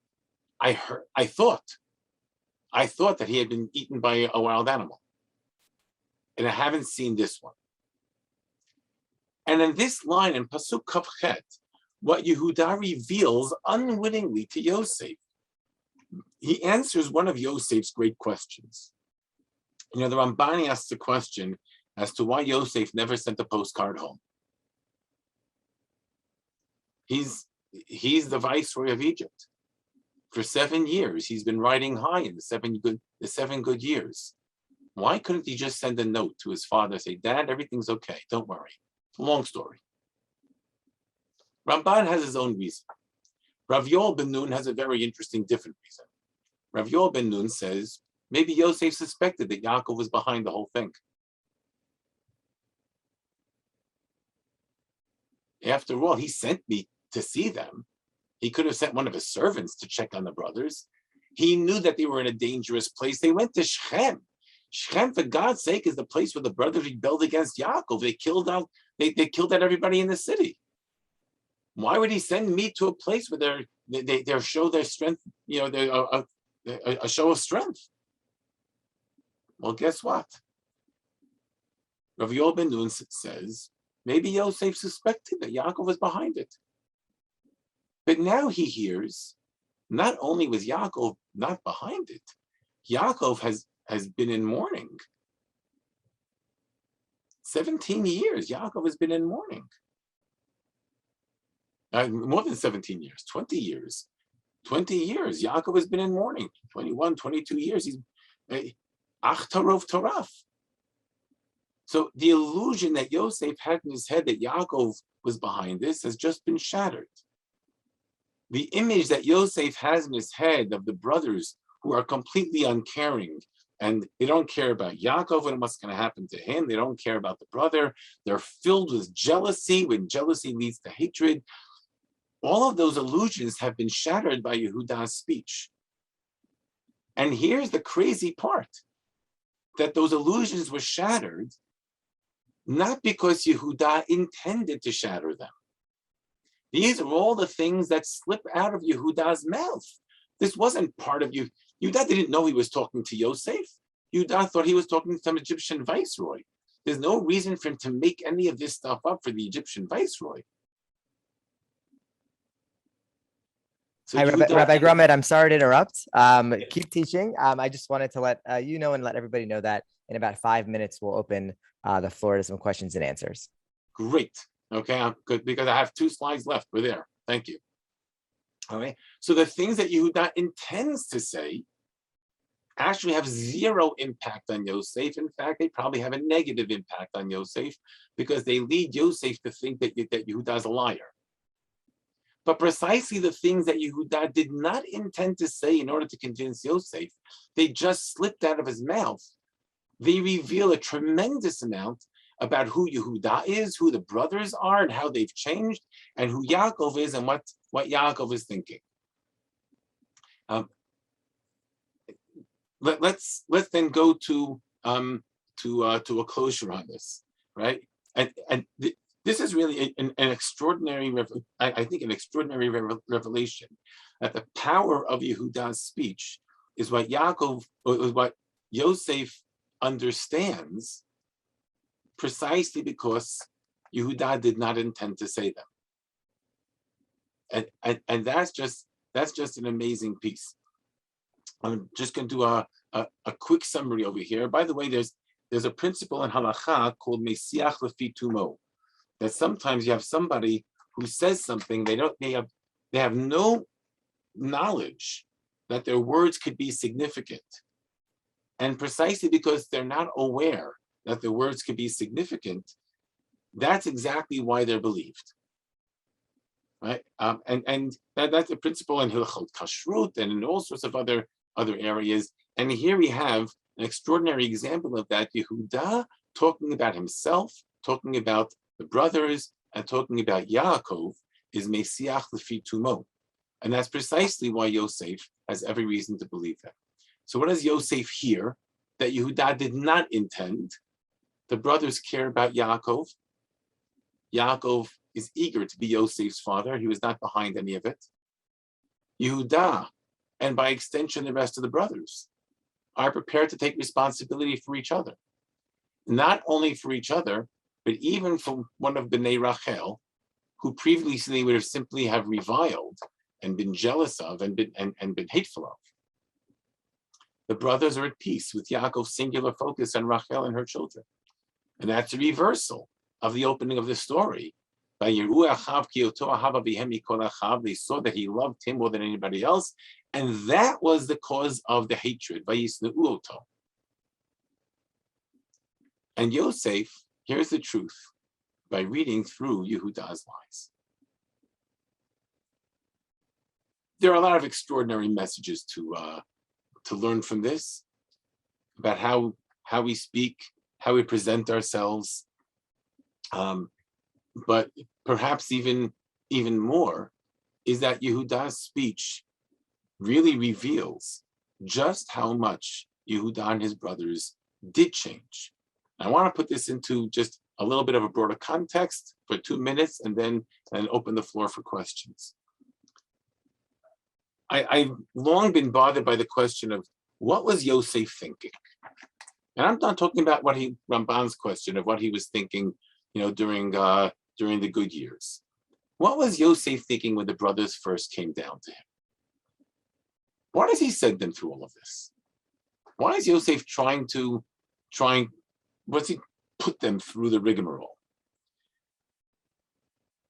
I thought that he had been eaten by a wild animal. And I haven't seen this one. And in this line in Pasuk Kavchet, what Yehuda reveals unwittingly to Yosef, he answers one of Yosef's great questions. The Rambani asks a question as to why Yosef never sent a postcard home. He's the viceroy of Egypt. For 7 years, he's been riding high in the seven good years. Why couldn't he just send a note to his father, say, Dad, everything's okay, don't worry. It's a long story. Ramban has his own reason. Rav Yoel ben Nun has a very interesting, different reason. Rav Yoel ben Nun says, maybe Yosef suspected that Yaakov was behind the whole thing. After all, he sent me to see them. He could have sent one of his servants to check on the brothers. He knew that they were in a dangerous place. They went to Shechem. Shechem, for God's sake, is the place where the brothers rebelled against Yaakov. They killed out everybody in the city. Why would he send me to a place where they show their strength, a show of strength? Well, guess what? Rav Yoel ben Nun says, maybe Yosef suspected that Yaakov was behind it. But now he hears, not only was Yaakov not behind it, Yaakov has been in mourning. 17 years, Yaakov has been in mourning. More than 17 years, 20 years. 20 years, Yaakov has been in mourning. 21, 22 years, he's ach tarov toraf. So the illusion that Yosef had in his head that Yaakov was behind this has just been shattered. The image that Yosef has in his head of the brothers who are completely uncaring, and they don't care about Yaakov and what's going to happen to him. They don't care about the brother. They're filled with jealousy when jealousy leads to hatred. All of those illusions have been shattered by Yehuda's speech. And here's the crazy part, that those illusions were shattered not because Yehuda intended to shatter them. These are all the things that slip out of Yehuda's mouth. This wasn't part of you. Yehuda didn't know he was talking to Yosef. Yehuda thought he was talking to some Egyptian viceroy. There's no reason for him to make any of this stuff up for the Egyptian viceroy. So Hi, Rabbi Grumet. I'm sorry to interrupt. Keep teaching. I just wanted to let you know and let everybody know that in about 5 minutes, we'll open the floor to some questions and answers. Great. Okay, I'm good because I have 2 slides left. We're there. Thank you. All right. So the things that Yehuda intends to say actually have 0 impact on Yosef. In fact, they probably have a negative impact on Yosef because they lead Yosef to think that Yehuda is a liar. But precisely the things that Yehuda did not intend to say in order to convince Yosef, they just slipped out of his mouth. They reveal a tremendous amount about who Yehuda is, who the brothers are, and how they've changed, and who Yaakov is, and what Yaakov is thinking. Let's then go to a closure on this, right? And this is really an extraordinary, I think, an extraordinary revelation that the power of Yehuda's speech is what Yosef understands, precisely because Yehuda did not intend to say them, and that's just an amazing piece. I'm just going to do a quick summary over here. By the way, there's a principle in halacha called mesiach lefi tumo, that sometimes you have somebody who says something they have no knowledge that their words could be significant, and precisely because they're not aware that their words could be significant, that's exactly why they're believed, right? And that's a principle in Hilchot Kashrut and in all sorts of other areas. And here we have an extraordinary example of that. Yehuda talking about himself, talking about the brothers, and talking about Yaakov is Mesiach Lefi Tumo. And that's precisely why Yosef has every reason to believe that. So what does Yosef hear that Yehuda did not intend? The brothers care about Yaakov. Yaakov is eager to be Yosef's father. He was not behind any of it. Yehuda, and by extension, the rest of the brothers, are prepared to take responsibility for each other. Not only for each other, but even for one of Bnei Rachel, who previously would have simply have reviled and been jealous of and been hateful of. The brothers are at peace with Yaakov's singular focus on Rachel and her children. And that's a reversal of the opening of the story. They saw that he loved him more than anybody else, and that was the cause of the hatred. And Yosef hears the truth by reading through Yehuda's lies. There are a lot of extraordinary messages to learn from this, about how we speak, how we present ourselves, but perhaps even more is that Yehuda's speech really reveals just how much Yehuda and his brothers did change. I want to put this into just a little bit of a broader context for 2 minutes and then open the floor for questions. I've long been bothered by the question of what was Yosef thinking? And I'm not talking about Ramban's question of what he was thinking, during the good years. What was Yosef thinking when the brothers first came down to him? Why does he send them through all of this? Why is Yosef what's he put them through the rigmarole?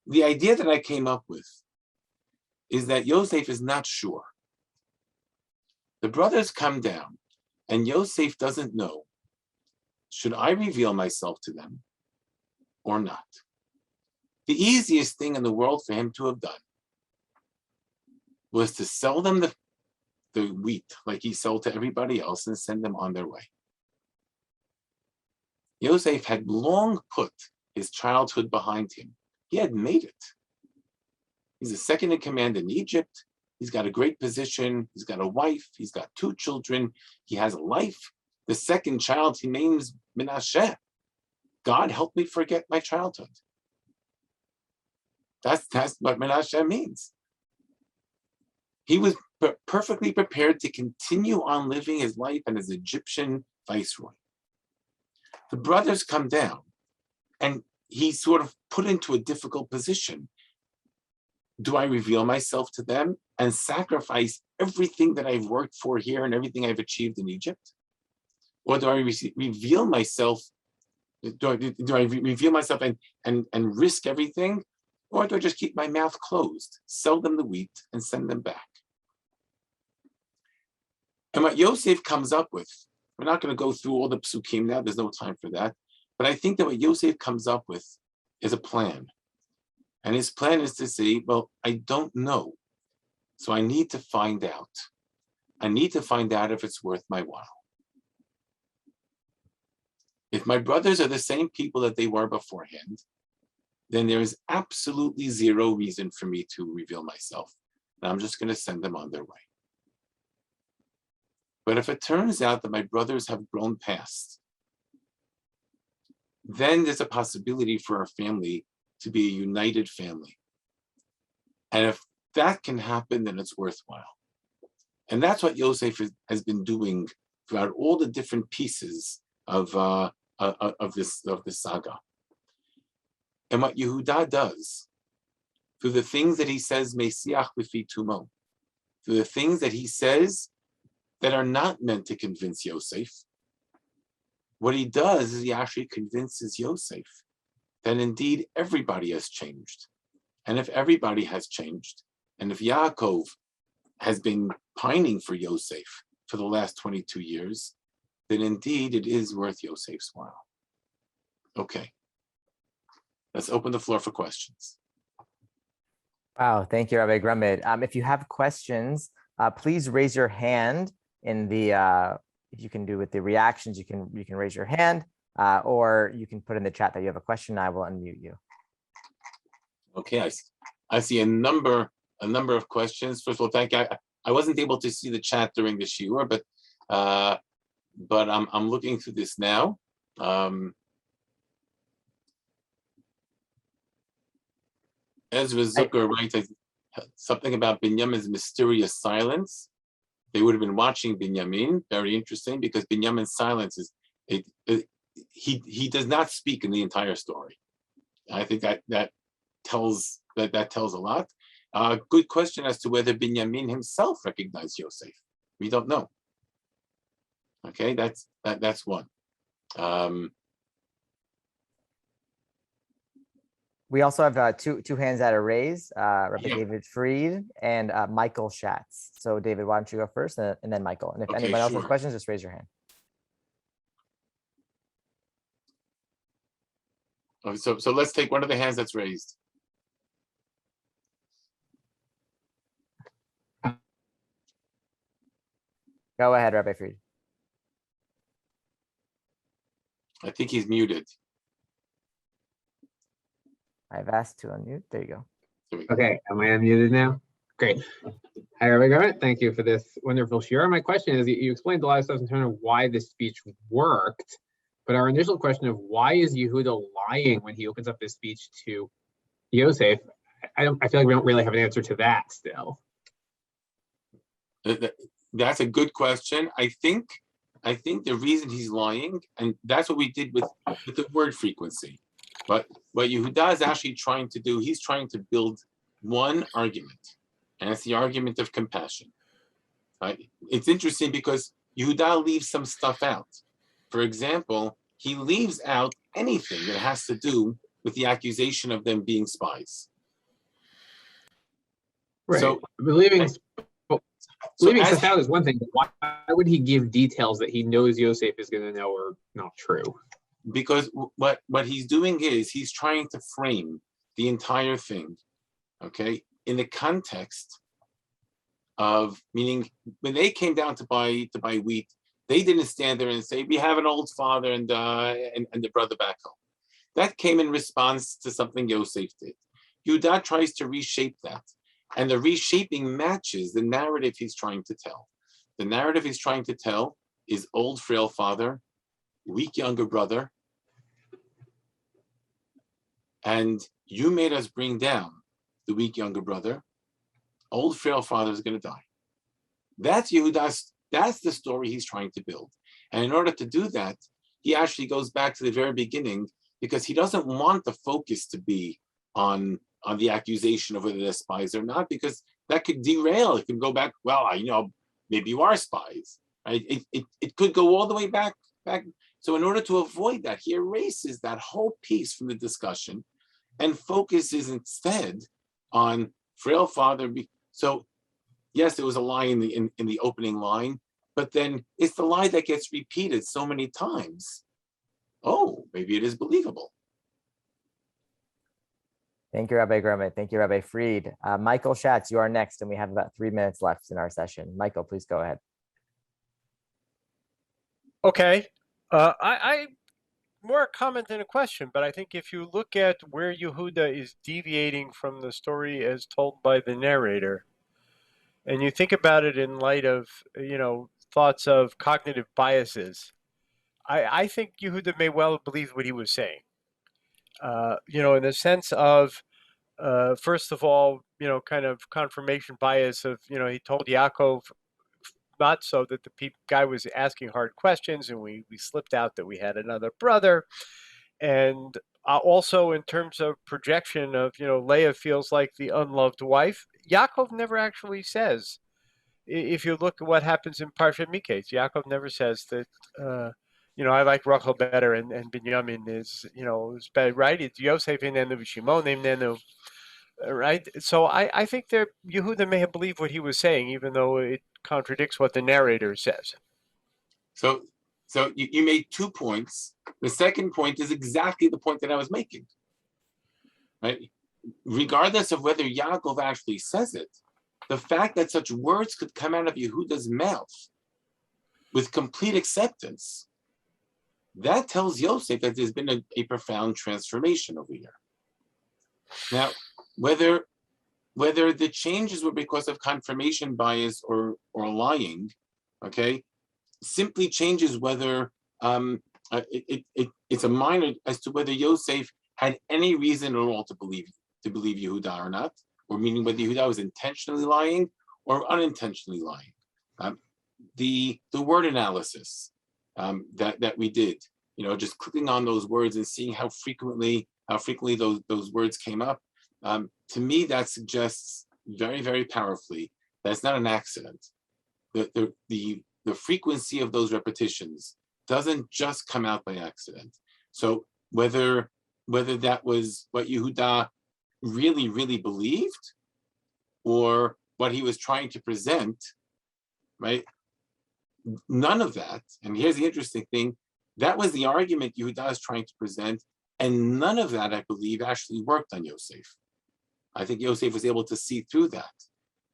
The idea that I came up with is that Yosef is not sure. The brothers come down and Yosef doesn't know, should I reveal myself to them or not? The easiest thing in the world for him to have done was to sell them the wheat like he sold to everybody else and send them on their way. Yosef had long put his childhood behind him. He had made it. He's the second in command in Egypt. He's got a great position. He's got a wife. He's got 2 children. He has a life. The second child he names Menashe. God help me forget my childhood. That's what Menashe means. He was perfectly prepared to continue on living his life as Egyptian viceroy. The brothers come down, and he's sort of put into a difficult position. Do I reveal myself to them and sacrifice everything that I've worked for here and everything I've achieved in Egypt? Or do I reveal myself? Do I reveal myself and risk everything? Or do I just keep my mouth closed, sell them the wheat, and send them back? And what Yosef comes up with, we're not going to go through all the psukim now, there's no time for that, but I think that what Yosef comes up with is a plan. And his plan is to say, well, I don't know, so I need to find out. I need to find out if it's worth my while. If my brothers are the same people that they were beforehand, then there is absolutely zero reason for me to reveal myself. And I'm just going to send them on their way. But if it turns out that my brothers have grown past, then there's a possibility for our family to be a united family. And if that can happen, then it's worthwhile. And that's what Yosef has been doing throughout all the different pieces of this saga. And what Yehuda does, through the things that he says, Mesiach b'fi tumo, through the things that he says that are not meant to convince Yosef, what he does is he actually convinces Yosef that indeed everybody has changed. And if everybody has changed, and if Yaakov has been pining for Yosef for the last 22 years, then indeed it is worth Yosef's while. Okay. Let's open the floor for questions. Wow, thank you, Rabbi Grumet. If you have questions, please raise your hand in the, you can do with the reactions, you can raise your hand, or you can put in the chat that you have a question. I will unmute you. Okay, I see a number of questions. First of all, thank you. I wasn't able to see the chat during the shiur, but I'm looking through this now. Ezra Zucker writes something about Binyamin's mysterious silence. They would have been watching Binyamin. Very interesting, because Binyamin's silence is he does not speak in the entire story. I think that tells a lot. Good question as to whether Binyamin himself recognized Yosef. We don't know. Okay, that's one. We also have two hands that are raised, Rabbi David Fried and Michael Schatz. So David, why don't you go first and then Michael? And if anyone else has questions, just raise your hand. So let's take one of the hands that's raised. Go ahead, Rabbi Fried. I think he's muted. I've asked to unmute. There you go. Okay, am I unmuted now? Great. Hi, Rabbi Grumet. Thank you for this wonderful share. My question is, you explained a lot of stuff in terms of why this speech worked, but our initial question of why is Yehuda lying when he opens up this speech to Yosef, I feel like we don't really have an answer to that still. That's a good question. I think the reason he's lying, and that's what we did with the word frequency. But what Yehuda is actually trying to do, he's trying to build one argument, and it's the argument of compassion. Right? It's interesting because Yehuda leaves some stuff out. For example, he leaves out anything that has to do with the accusation of them being spies. Right. So leaving stuff out is one thing, but why would he give details that he knows Yosef is going to know are not true? Because what he's doing is he's trying to frame the entire thing, okay, in the context of, meaning when they came down to buy wheat, they didn't stand there and say, we have an old father and the brother back home. That came in response to something Yosef did. Yehuda tries to reshape that, and the reshaping matches the narrative he's trying to tell. The narrative he's trying to tell is old frail father, weak younger brother, and you made us bring down the weak younger brother. Old frail father is going to die. That's Yehuda's. That's the story he's trying to build. And in order to do that, he actually goes back to the very beginning, because he doesn't want the focus to be on the accusation of whether they're spies or not, because that could derail. It could go back, well, maybe you are spies. Right? It could go all the way back. So in order to avoid that, he erases that whole piece from the discussion and focuses instead on frail father. So yes, there was a lie in the opening line, but then it's the lie that gets repeated so many times. Oh, maybe it is believable. Thank you, Rabbi Grumet. Thank you, Rabbi Fried. Michael Schatz, you are next, and we have about 3 minutes left in our session. Michael, please go ahead. Okay. I more a comment than a question, but I think if you look at where Yehuda is deviating from the story as told by the narrator, and you think about it in light of, thoughts of cognitive biases, I think Yehuda may well have believed what he was saying. In the sense of, first of all, kind of confirmation bias of, he told Yaakov not so that the guy was asking hard questions, and we slipped out that we had another brother. And also in terms of projection of, Leah feels like the unloved wife. Yaakov never actually says, if you look at what happens in Parshat Miketz, Yaakov never says that, I like Rachel better and Binyamin is, is better, right? It's Yosef Nenu, Shimon Nenu, right? So I think that Yehuda may have believed what he was saying, even though it contradicts what the narrator says. So you made 2 points. The second point is exactly the point that I was making. Right? Regardless of whether Yaakov actually says it, the fact that such words could come out of Yehuda's mouth with complete acceptance, that tells Yosef that there's been a profound transformation over here. Now, whether the changes were because of confirmation bias or lying, okay, simply changes whether it's a minor as to whether Yosef had any reason at all to believe to believe Yehuda or not, or meaning whether Yehuda was intentionally lying or unintentionally lying. The word analysis that we did, just clicking on those words and seeing how frequently those words came up, to me that suggests very, very powerfly that it's not an accident. The frequency of those repetitions doesn't just come out by accident. So whether that was what Yehuda really, really believed or what he was trying to present, right? None of that, and here's the interesting thing, that was the argument Yehuda is trying to present, and none of that, I believe, actually worked on Yosef. I think Yosef was able to see through that.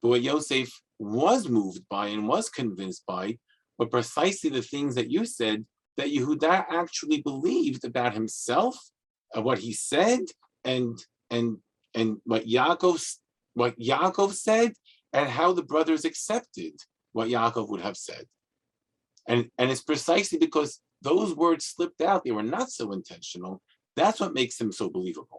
But what Yosef was moved by and was convinced by were precisely the things that you said that Yehuda actually believed about himself, what he said, and what Yaakov said, and how the brothers accepted what Yaakov would have said. And it's precisely because those words slipped out, they were not so intentional. That's what makes them so believable.